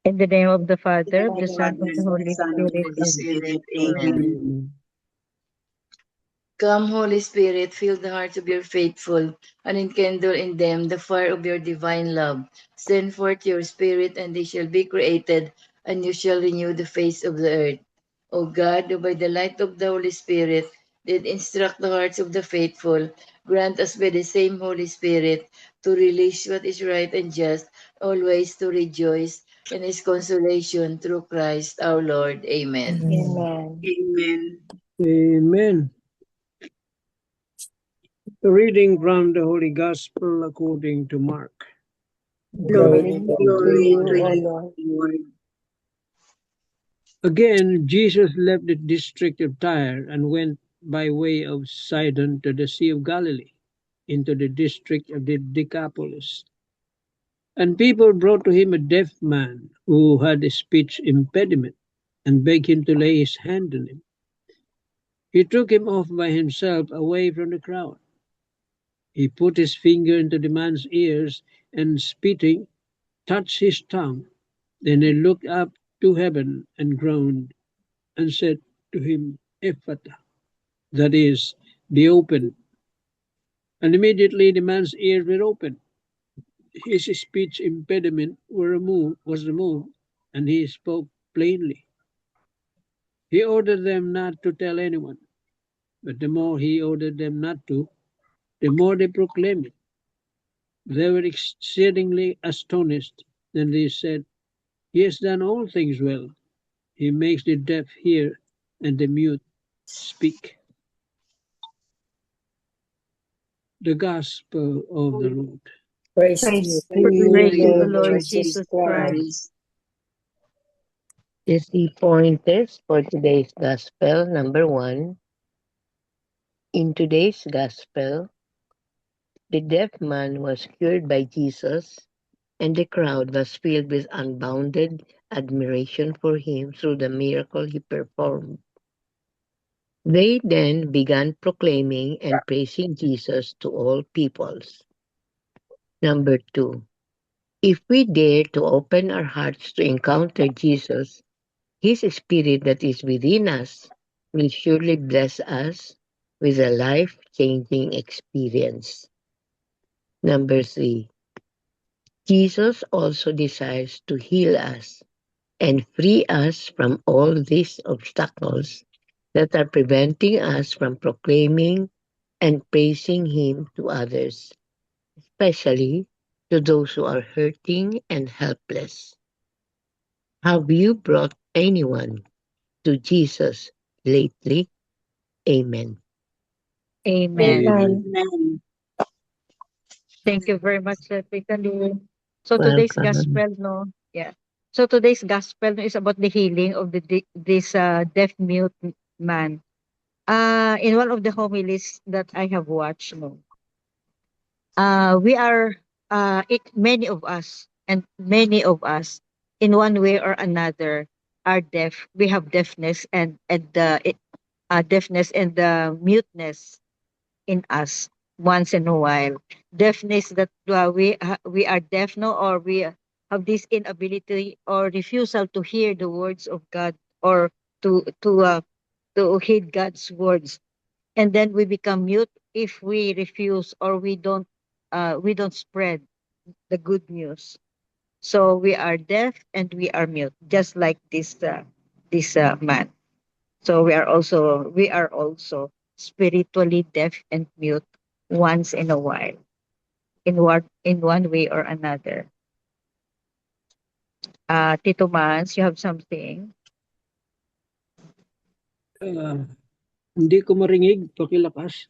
In the name of the Father, of the Father, Son, of of the the Son, Holy of the Spirit. Holy Spirit. Amen. Amen. Come, Holy Spirit, fill the hearts of your faithful, and enkindle in them the fire of your divine love. Send forth your Spirit, and they shall be created, and you shall renew the face of the earth. O God, who by the light of the Holy Spirit did instruct the hearts of the faithful, grant us by the same Holy Spirit to release what is right and just, always to rejoice in his consolation through Christ our Lord. Amen. Amen. Amen. Amen. The reading from the Holy Gospel according to Mark. Glory to Glory you, to O you, Lord. Lord. Again, Jesus left the district of Tyre and went by way of Sidon to the Sea of Galilee, into the district of the Decapolis. And people brought to him a deaf man who had a speech impediment, and begged him to lay his hand on him. He took him off by himself away from the crowd. He put his finger into the man's ears, and spitting, touched his tongue. Then he looked up to heaven and groaned, and said to him, Ephata, that is, be open. And immediately the man's ears were opened. His speech impediment was removed, and he spoke plainly. He ordered them not to tell anyone, but the more he ordered them not to, the more they proclaimed it. They were exceedingly astonished. Then they said, He has done all things well. He makes the deaf hear and the mute speak. The Gospel of the Lord. Praise to Praise to you, Praise you, to the Lord Lord Lord Jesus Jesus Jesus Christ. Christ. Christ. The key pointers for today's Gospel. Number 1, in today's Gospel, the deaf man was cured by Jesus, and the crowd was filled with unbounded admiration for him through the miracle he performed. They then began proclaiming and praising Jesus to all peoples. Number 2, if we dare to open our hearts to encounter Jesus, His Spirit that is within us will surely bless us with a life-changing experience. Number 3, Jesus also desires to heal us and free us from all these obstacles that are preventing us from proclaiming and praising Him to others, especially to those who are hurting and helpless. Have you brought anyone to Jesus lately? Amen. Amen. Amen. Amen. Thank you very much, Peter. So today's Welcome. gospel, no, yeah. So today's gospel is about the healing of this deaf mute man. In one of the homilies that I have watched, no, we are many of us, in one way or another, are deaf. We have deafness and the deafness and the muteness in us once in a while. Deafness that we are deaf no, or we have this inability or refusal to hear the words of God, or to hear God's words, and then we become mute if we refuse, or we don't spread the good news. So we are deaf and we are mute, just like this man. So we are also spiritually deaf and mute once in a while, in one way or another. Tito Mans, you have something? Hindi ko marinig, pakilakas.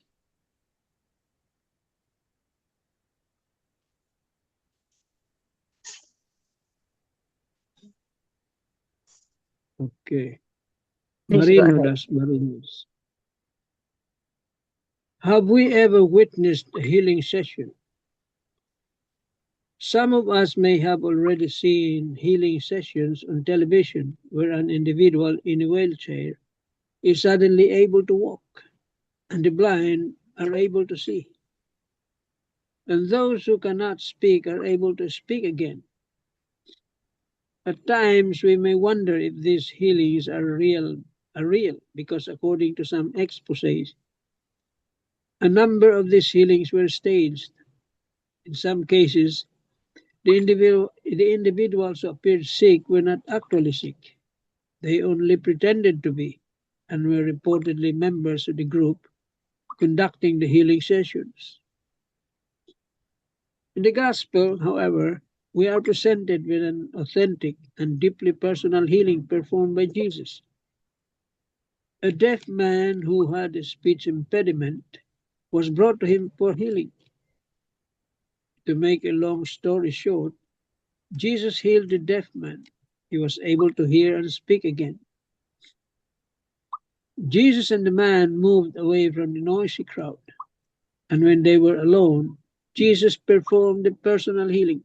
Okay. Please go Marino ahead. das Marinos. Have we ever witnessed a healing session? Some of us may have already seen healing sessions on television where an individual in a wheelchair is suddenly able to walk and the blind are able to see. and those who cannot speak are able to speak again. At times, we may wonder if these healings are real, because according to some exposés, a number of these healings were staged. In some cases, the individuals who appeared sick were not actually sick. They only pretended to be, and were reportedly members of the group conducting the healing sessions. In the Gospel, however, we are presented with an authentic and deeply personal healing performed by Jesus. A deaf man who had a speech impediment was brought to him for healing. To make a long story short, Jesus healed the deaf man. He was able to hear and speak again. Jesus and the man moved away from the noisy crowd, and when they were alone, Jesus performed the personal healing.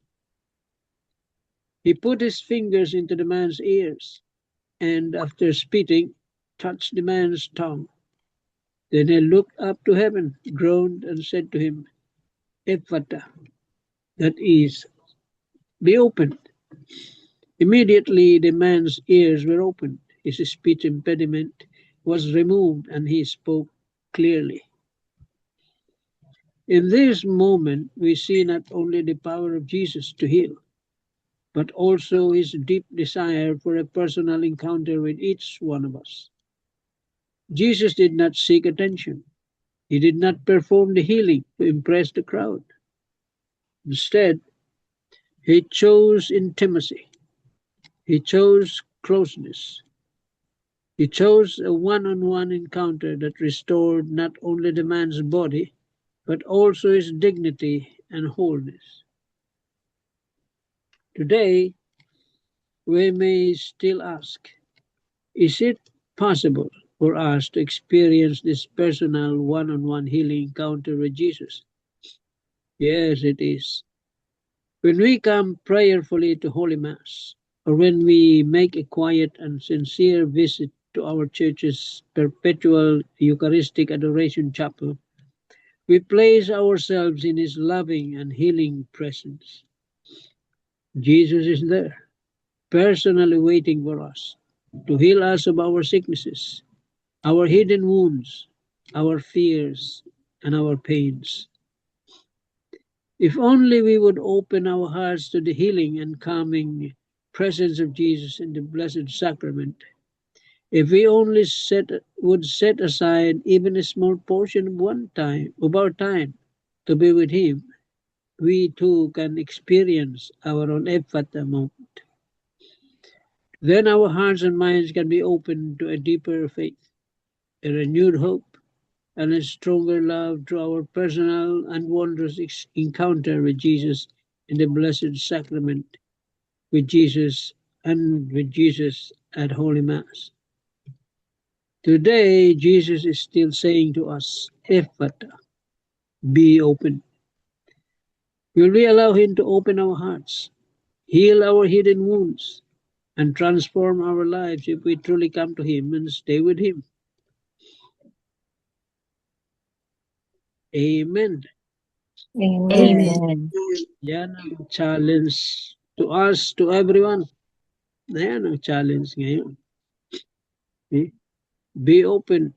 He put his fingers into the man's ears, and after spitting, touched the man's tongue. Then he looked up to heaven, groaned, and said to him, Ephata, that is, be opened. Immediately the man's ears were opened, his speech impediment was removed, and he spoke clearly. In this moment, we see not only the power of Jesus to heal, but also his deep desire for a personal encounter with each one of us. Jesus did not seek attention. He did not perform the healing to impress the crowd. Instead, he chose intimacy. He chose closeness. He chose a one-on-one encounter that restored not only the man's body, but also his dignity and wholeness. Today, we may still ask, is it possible for us to experience this personal one-on-one healing encounter with Jesus? Yes, it is. When we come prayerfully to Holy Mass, or when we make a quiet and sincere visit to our church's perpetual Eucharistic Adoration Chapel, we place ourselves in his loving and healing presence. Jesus is there, personally waiting for us to heal us of our sicknesses, our hidden wounds, our fears, and our pains. If only we would open our hearts to the healing and calming presence of Jesus in the Blessed Sacrament, if we only would set aside even a small portion of our time to be with him, we too can experience our own Ephata moment. Then our hearts and minds can be opened to a deeper faith, a renewed hope, and a stronger love through our personal and wondrous encounter with Jesus in the Blessed Sacrament, with Jesus at Holy Mass. Today, Jesus is still saying to us, Ephata, be open. Will we allow him to open our hearts, heal our hidden wounds, and transform our lives if we truly come to him and stay with him? Amen. Amen. Amen. Yan ang challenge to us, to everyone. Yan ang challenge ngayon. Be open.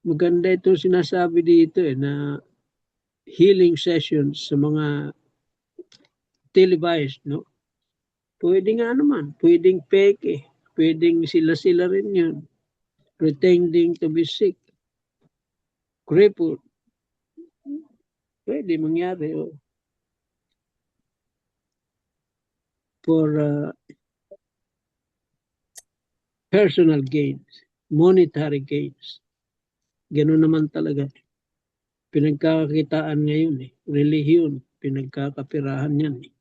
Maganda ito sinasabi dito na healing sessions sa mga televised, no? Pwede nga naman, pwedeng peke, pwedeng sila-sila rin yun. Pretending to be sick, crippled. Pwede mangyari. Oh. For personal gains, monetary gains. Ganun naman talaga. Pinagkakakitaan ngayon eh. Relihiyon, pinagkakapirahan yan eh.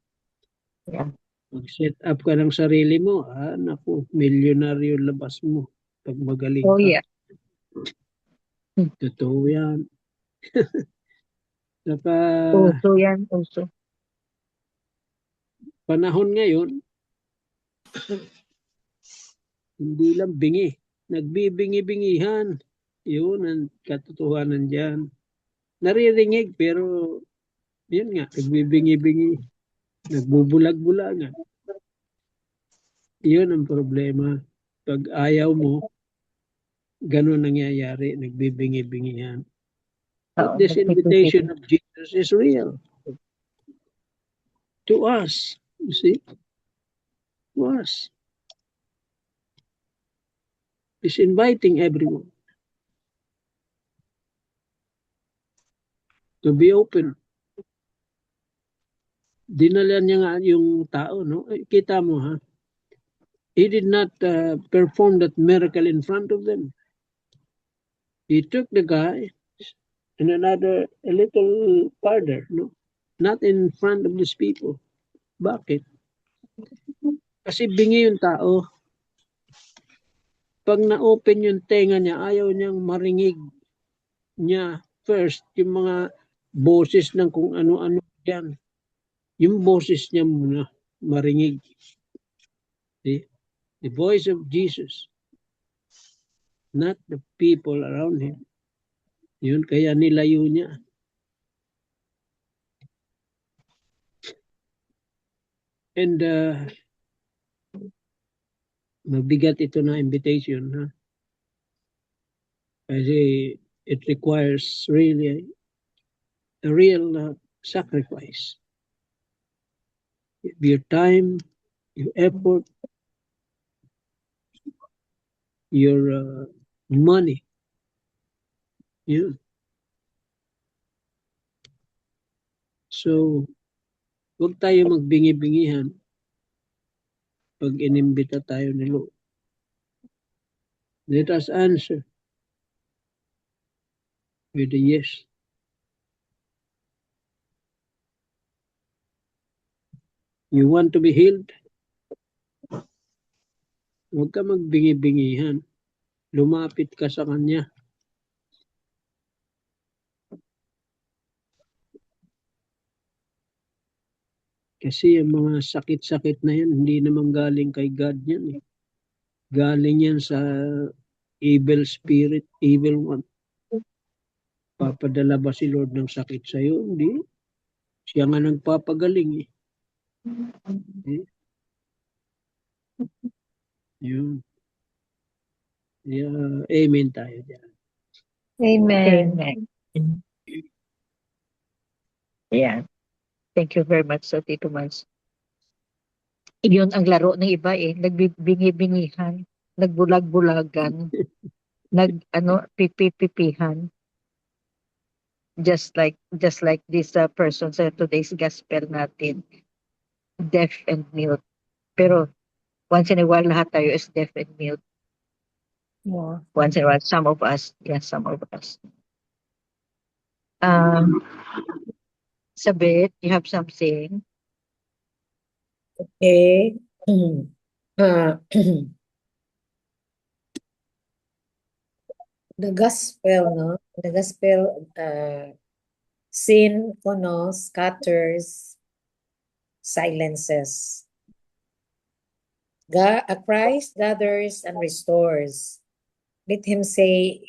Yeah. Mag-set up ka ng sarili mo, naku, milyonaryo labas mo pag magaling Oh, ka. yeah. Totoo yan. Saka Also yan, also. panahon ngayon, hindi lang bingi. Nagbibingi-bingihan. Yun ang katotohanan dyan. naririnig pero yun nga, nagbibingi-bingi, nagbubulag-bulagan. Yun ang problema. Pag ayaw mo, ganun nangyayari, nagbibingi-bingihan. But this invitation of Jesus is real to us, you see, to us. He's inviting everyone to be open. Dinala niya nga yung tao, no? Kita mo, ha? He did not perform that miracle in front of them. He took the guy and a little farther, no? Not in front of these people. Bakit? Kasi bingi yung tao. Pag na-open yung tenga niya, ayaw niyang marinig niya first yung mga boses ng kung ano-ano yan. Yung boses niya muna marinig. See? The voice of Jesus, not the people around him. Yun, kaya nilayo niya. And mabigat ito na invitation, ha? Kasi it requires really a real sacrifice. Your time, your effort, your money. Yun. So, huwag tayo magbingi-bingihan pag inimbita tayo ni Lord. Let us answer with a yes. You want to be healed? Huwag ka magbingi-bingihan. Lumapit ka sa Kanya. Kasi ang mga sakit-sakit na yan, hindi naman galing kay God yan. Galing yan sa evil spirit, evil one. Papadala ba si Lord ng sakit sa'yo? Hindi. Siya nga nagpapagaling. Yun. Yeah, amen tayo dyan. Amen. Amen. Yeah. Thank you very much, Tito Mans. Yun ang laro ng iba nagbibingi-bingihan, nagbulag-bulagan, pipi-pipihan. Just like this person sa today's gospel natin, deaf and mute. Pero once in a while, lahat tayo is deaf and mute. Yeah. Once in a while, some of us. Sabit, you have something? Okay. Uh, the gospel, no? The gospel, sin, scatters, silences. Christ gathers and restores. Let him say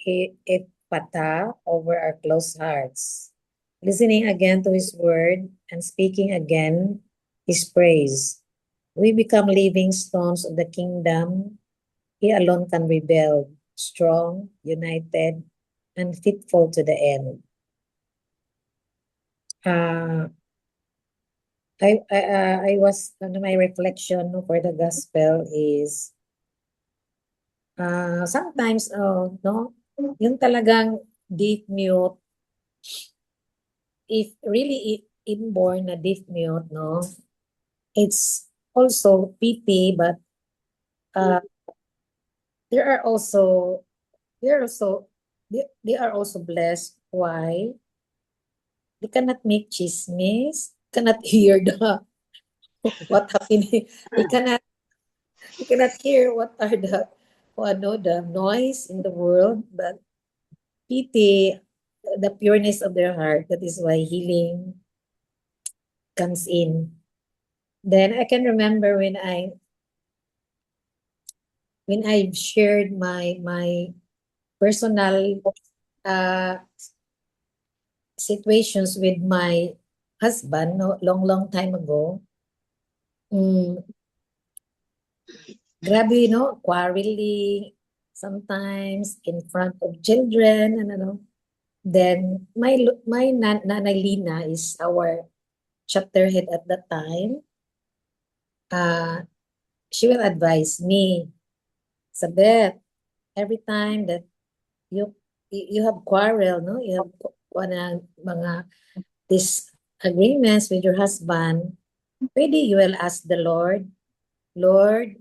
it pata over our closed hearts, listening again to his word and speaking again his praise. We become living stones of the kingdom. He alone can rebuild, strong, united, and faithful to the end. I was, my reflection for the gospel is, sometimes, no, yung talagang deaf mute, if really inborn na deaf mute, no, it's also pity, but they are also blessed. Why? They cannot make chismes, cannot hear what happened. They cannot hear what are the noise in the world, but pity, the pureness of their heart. That is why healing comes in. Then I can remember when I've shared my personal situations with my husband, no, long time ago. Grabe, no, quarreling, sometimes in front of children, and ano. Then my Nanay Lina is our chapter head at that time. She will advise me, Sabeth, every time that you have quarrel, no, you have mga disagreements with your husband, pwede you will ask the Lord, Lord,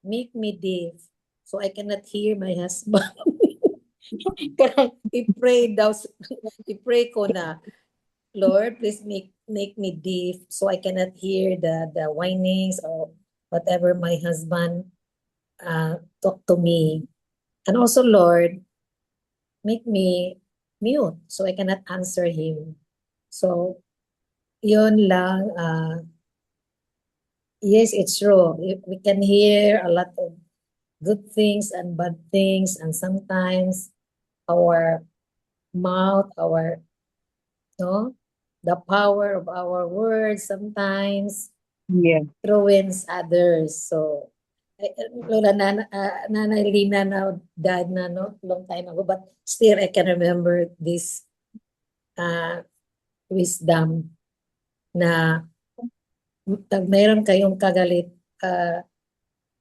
make me deaf so I cannot hear my husband. Parang i-pray daw, i-pray ko na, Lord, please make me deaf so I cannot hear the whinings or whatever my husband talk to me. And also, Lord, make me mute so I cannot answer him. So, yun lang. Yes, it's true. We can hear a lot of good things and bad things, and sometimes our mouth, no, the power of our words sometimes Yeah. ruins others. So, Lola Nanay Lina now died na, no, long time ago, but still I can remember this wisdom na pag mayroon kayong kagalit,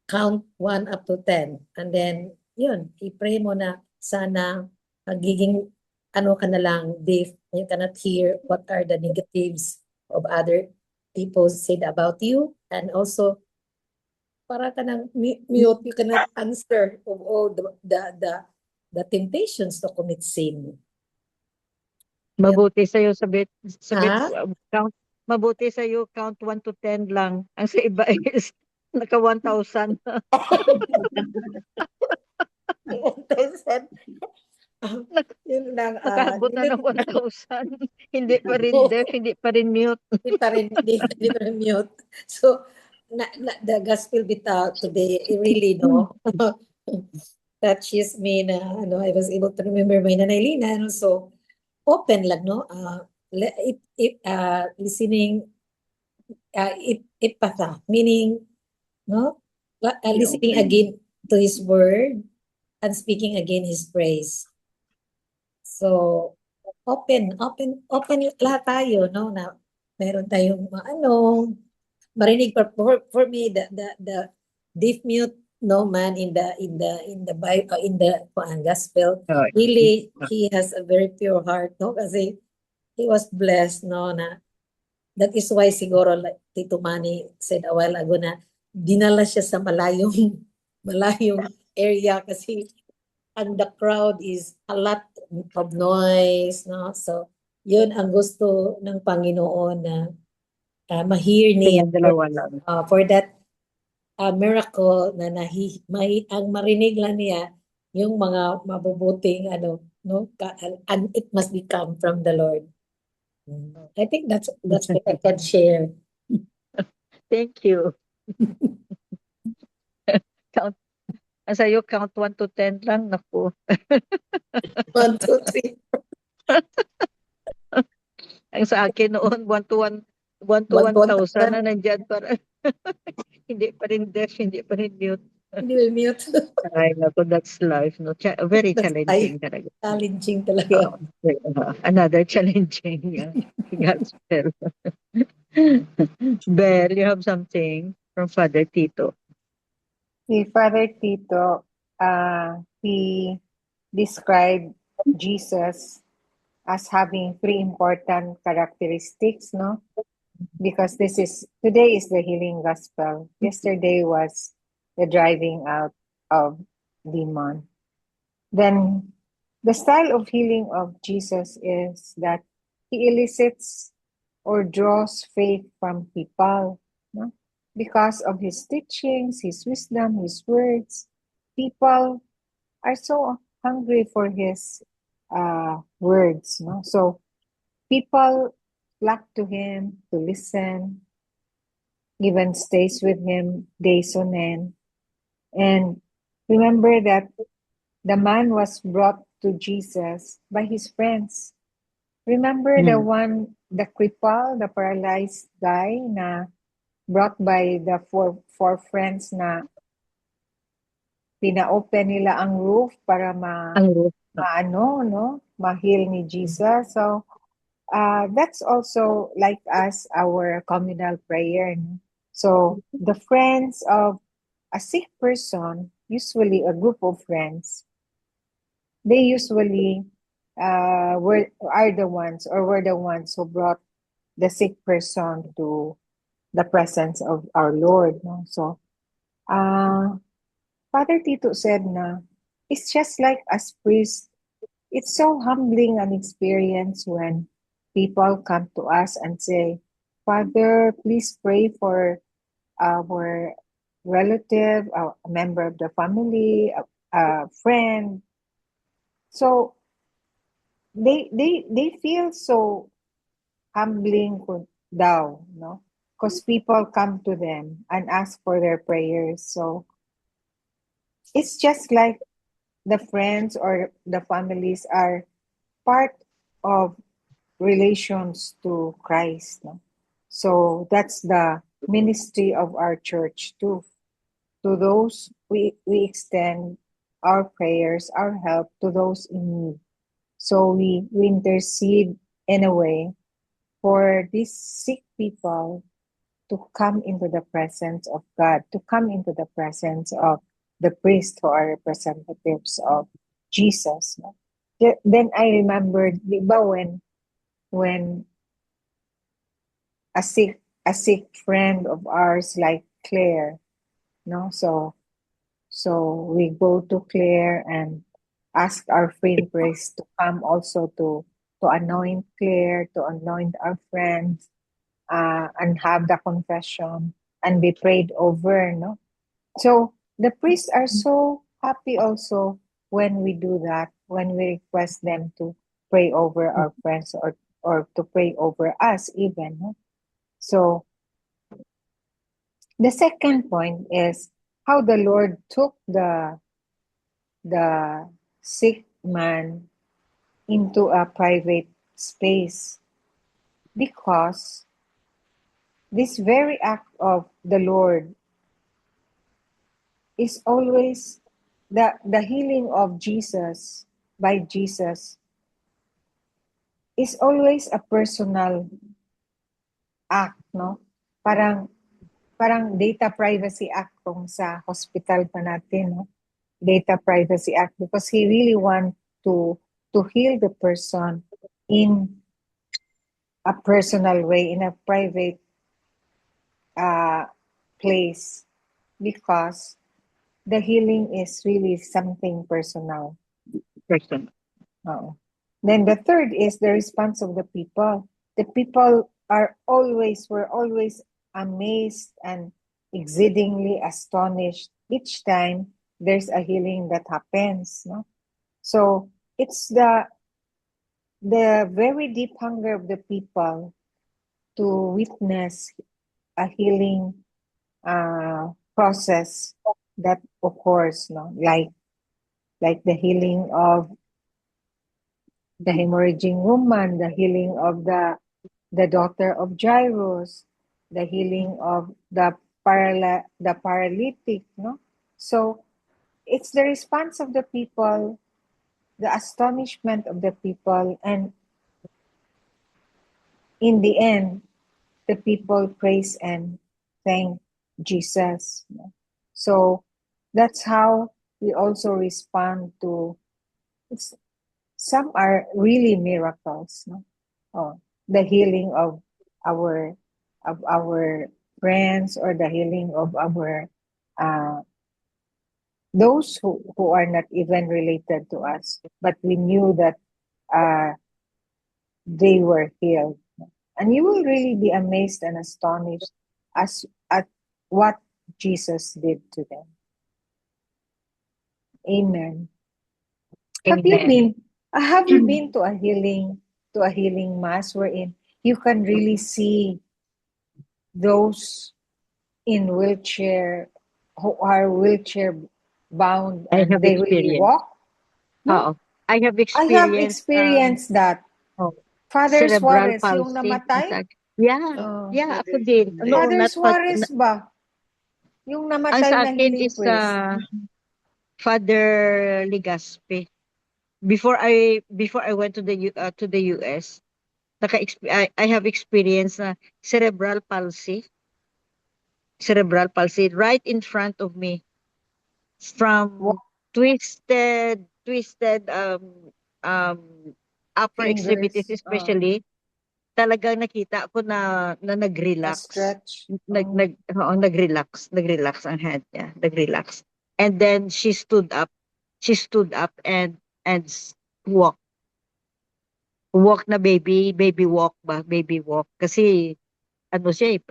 count 1 up to 10. And then, yun, i-pray mo na sana magiging ano ka na lang, deaf. You cannot hear what are the negatives of other people said about you. And also, para ka ng mute, you cannot answer of all the temptations to commit sin. Mabuti sa'yo, sabit, Ha? count, mabuti sa'yo, count 1 to 10 lang. Ang sa iba is naka 1,000. 1,000. Yun lang. Nakaabot na ng 1,000. Hindi pa rin deaf, hindi pa rin mute. Hindi pa rin mute. So, the gospel bita today, really, no, touches me na, ano, I was able to remember my Nanay Lina, and also, open lang, no, listening, ipatha, meaning, no, listening again to his word and speaking again his praise. So, open lahat tayo, no, na meron tayong marinig for me the deaf mute, no man in the Bible, in the gospel, really he has a very pure heart, no, kasi he was blessed, no, na that is why siguro like Tito Manny said a while ago na dinala siya sa malayong area kasi and the crowd is a lot of noise, no? So, yun ang gusto ng Panginoon na ma-hear niya Dalawa lang. for that miracle na ang marinig lang niya yung mga mabubuting no, and it must be come from the Lord. I think that's what I can share. Thank you. Count. Ang sa'yo, count 1 to 10 lang. Naku. 1, 2, 3. Ang sa akin noon, 1 to 1,000 na nandyan para. Hindi pa rin deaf, hindi pa rin mute. Hindi may mute. Ay, naku, that's life. No? Very That's challenging talaga. Challenging talaga. Another challenging gospel. Belle, you have something from Father Tito. Si Father Tito, he described Jesus as having 3 important characteristics, no? Because today is the healing gospel. Yesterday was the driving out of demon. Then the style of healing of Jesus is that he elicits or draws faith from people, no? Because of his teachings, his wisdom, his words, people are so hungry for his words, no? So people flock to him to listen, even stays with him days on end. And remember that the man was brought to Jesus by his friends. Remember the Mm. one, the cripple, the paralyzed guy na brought by the four friends na pina-open nila ang roof para Ang roof. maano, no? Ma-heal ni Jesus. So, that's also like us, our communal prayer. No? So, the friends of a sick person, usually a group of friends, they usually were the ones who brought the sick person to the presence of our Lord. No? So, Father Tito said na, it's just like as priest, it's so humbling an experience when people come to us and say, Father, please pray for our relative, a member of the family, a friend. So they feel so humbling daw, no? Because people come to them and ask for their prayers. So it's just like the friends or the families are part of relations to Christ. No? So that's the ministry of our church too. To those we extend our prayers, our help to those in need. So we intercede in a way for these sick people to come into the presence of God, to come into the presence of the priest who are representatives of Jesus. No? Then I remembered, di ba, when a sick friend of ours like Claire, no? So we go to Claire and ask our friend priest to come also to anoint Claire, to anoint our friends, and have the confession and be prayed over, no? So the priests are so happy also when we do that, when we request them to pray over our friends or to pray over us even. No? So the second point is how the Lord took the sick man into a private space, because this very act of the Lord is always the healing of Jesus by Jesus is always a personal act, no? Parang data privacy act kung sa hospital pa natin, no? Data privacy act, because he really want to heal the person in a personal way, in a private place, because the healing is really something personal. Person. Oo. Then the third is the response of the people. The people were always amazed and exceedingly astonished each time there's a healing that happens. No? So it's the very deep hunger of the people to witness a healing process that occurs, no? Like the healing of the hemorrhaging woman, the healing of the daughter of Jairus, the healing of the paralytic, no? So it's the response of the people, the astonishment of the people, and in the end, the people praise and thank Jesus. No? So that's how we also respond to it's. Some are really miracles, no? Oh, the healing of our friends, or the healing of our those who are not even related to us, but we knew that they were healed. And you will really be amazed and astonished at what Jesus did to them. Amen. Have you Amen. been have you been to a healing mass wherein you can really see those in wheelchair who are wheelchair bound I and have they really experience. walk? No, Oo. I have I have experienced experienced that. oh, Father cerebral Suarez, yung palsy. namatay? Yeah, Oh. yeah, ako din. No, Father not Suarez ba? Yung ang namatay sa na akin healing is priest. Father Ligaspe. Before I went to the US, I have experienced cerebral palsy right in front of me, from Wa- twisted um upper extremities Fingers. especially. Talagang nakita ko na nag-relax. Na-stretch. Oh. Nag-relax ang hand niya, nag-relax. And then she stood up. She stood up and walk. Walk na baby walk ba? Baby walk. Kasi ano siya eh,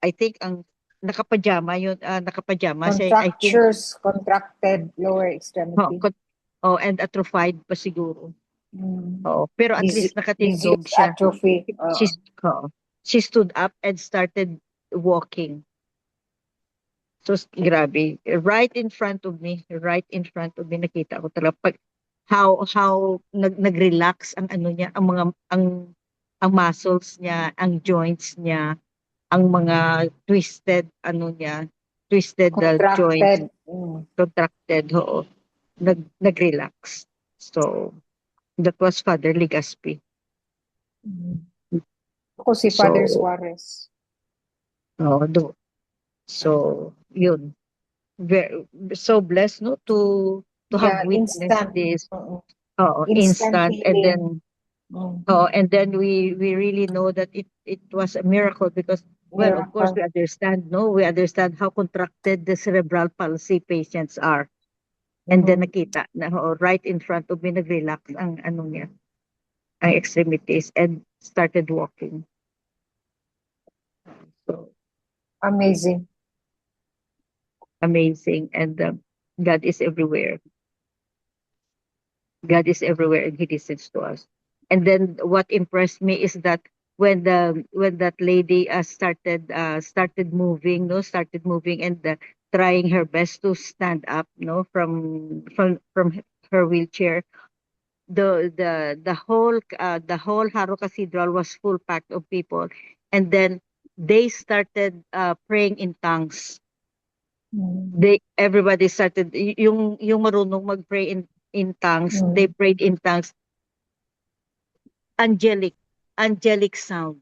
I think ang nakapajama siya, I think. Contracted lower Oh, extremity. and atrophied pa siguro. Mm. Pero at least nakatindog Disease siya. atrophy. She stood up and started walking. So, grabe. Right in front of me, nakita ko talaga how nag-relax ang ano niya, ang muscles niya, ang joints niya, ang mga twisted joints, Contracted. Mm. contracted, oo. Nag-relax. So, that was Father Ligaspi. Mm. Ako si Father So, Suarez. so yun. So blessed, no, to have Yeah, witnessed instant. this. Instant Instant, and then healing. Mm. we really know that it was a miracle, because, well, of course, Miracle. we understand how contracted the cerebral palsy patients are. And then nakita na right in front of me, nag-relax ang ano niya, ang extremities, and started walking. So Amazing. amazing. And God is everywhere. God is everywhere, and He listens to us. And then what impressed me is that when that lady started moving, and trying her best to stand up, no, from her wheelchair. The whole Haro Cathedral was full packed of people, and then they started praying in tongues. Everybody started, yung marunong mag-pray in tongues, they prayed in tongues. Angelic sound.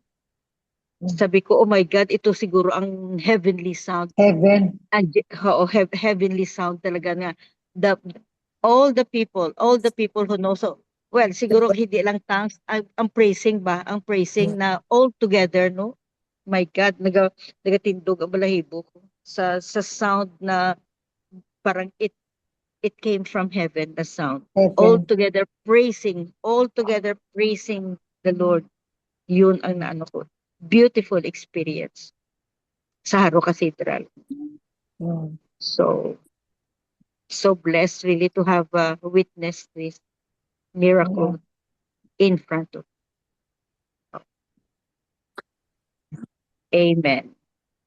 Sabi ko, oh my God, ito siguro ang heavenly sound. Heaven. Heavenly sound talaga, na the all the people who know. So, well, siguro hindi lang tongues, ang praising na all together, no. My God, nagatindog ang balahibo ko sa sound na parang it came from heaven, the sound. All Heaven. together praising the Lord. Yun ang naano ko. Beautiful experience sa Haro Cathedral. So blessed really to have witnessed this miracle in front of. Amen.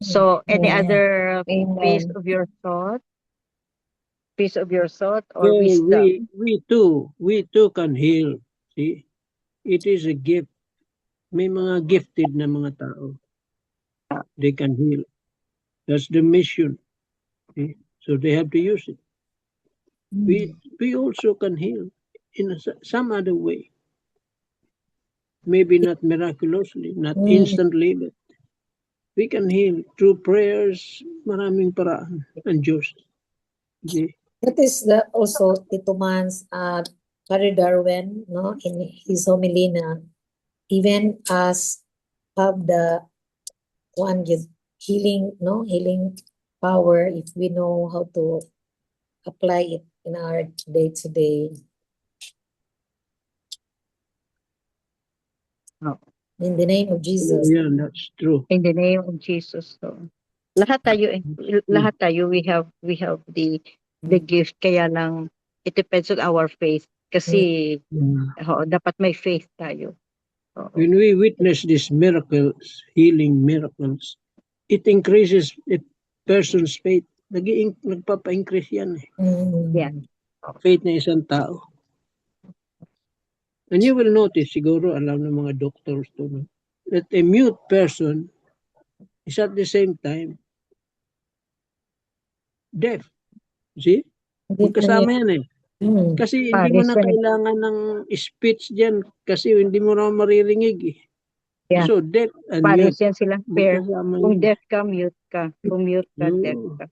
So, any Amen. other piece Amen. of your thought? Or Well, wisdom? we too can heal. See, it is a gift. May mga gifted na mga tao. They can heal. That's the mission. See? So they have to use it. We also can heal in some other way. Maybe not miraculously, not instantly, but we can heal through prayers. Maraming paraan ang Diyos. Okay? That is also Tito Man's Father Darwin, no, in his homily na even us have the one give healing power if we know how to apply it in our day-to-day. In the name of Jesus. Yeah, that's true. In the name of Jesus. So, lahat tayo we have the gift, kaya lang it depends on our faith, kasi dapat may faith tayo. When we witness these miracles, healing miracles, it increases a person's faith. Nagpapa-increase yan eh. Yeah. Faith ng isang tao. And you will notice, siguro alam ng mga doctors to, no? That a mute person is at the same time deaf. See? Hindi pa niya. Magkasama yan eh. Kasi hindi mo Pares na yan eh. kailangan ng speech dyan kasi hindi mo na maririnig eh. Yeah. So, deaf and Pares mute, yan sila. Pair. magkasama Kung yun. deaf ka, mute ka. Kung mute ka, deaf Oo. ka.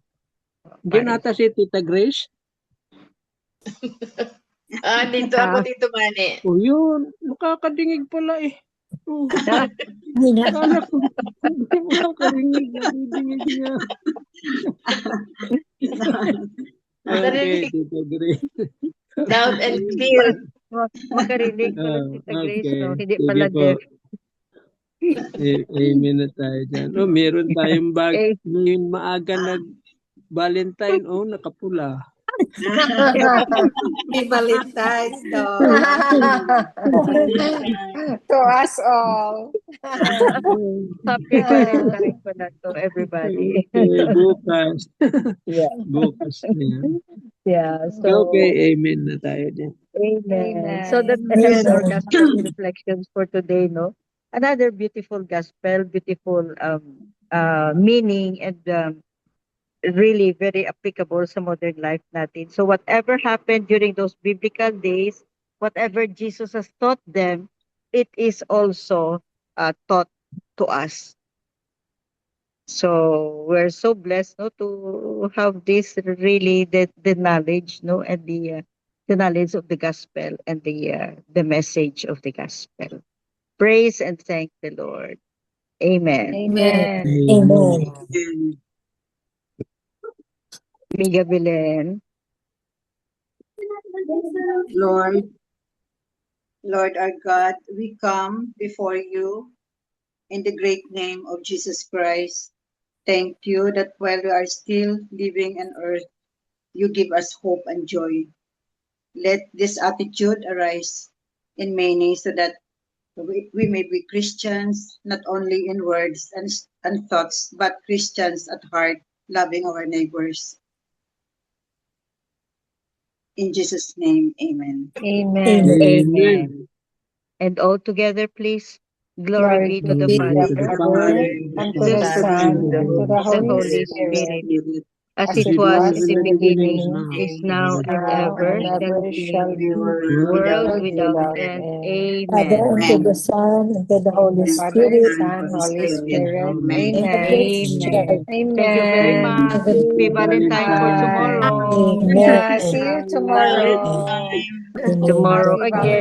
Diyan Pares. ata si Tita Grace. Dito ako, Tito Mani. O yun, nakakadingig pala eh. Oh, Hina. kala ko, hindi mo nakarinig, narinig niya. Okay, Tita Grace. Loud and clear. Makarinig pala si Tita Grace, Okay, no? Hindi sige pala po. deaf. Amen na tayo dyan. Oh, meron tayong bag. Eh. Ngayon maaga nag-Valentine. Oh, nakapula. Happy Valentine's, no? To us all. Happy Valentine pala to everybody. Okay, bukas. Yeah. Bukas na yan. Yeah. So, Okay, amen na tayo dyan. amen. So Amen. that ends our gospel reflections for today, no? Another beautiful gospel, beautiful meaning, and really very applicable sa modern life natin. So whatever happened during those biblical days, whatever Jesus has taught them, it is also taught to us. So we're so blessed, no, to have this really the knowledge, no, and the knowledge of the gospel and the message of the gospel. Praise and thank the Lord. Amen. Amen. Amen. Amiga Belen. Lord our God, we come before you in the great name of Jesus Christ. Thank you that while we are still living on earth, you give us hope and joy. Let this attitude arise in many so that we may be Christians, not only in words and thoughts, but Christians at heart, loving our neighbors. In Jesus' name, amen. Amen. Amen. And all together, please. Glory be to the be Father, the Father, and to the Son, and to the Holy Spirit, as as it it was was in the in the beginning, beginning, is now, and now, ever and shall ever be, shall be, world world without without end. end. Father, and to Amen. the Son, and to the Holy Father, Spirit, Son, Holy Spirit. and the Amen. Holy Church. Amen. Thank you very Amen. much. Happy Valentine for Bye. tomorrow. Amen. Yeah, see you tomorrow. Amen. Tomorrow Happy again.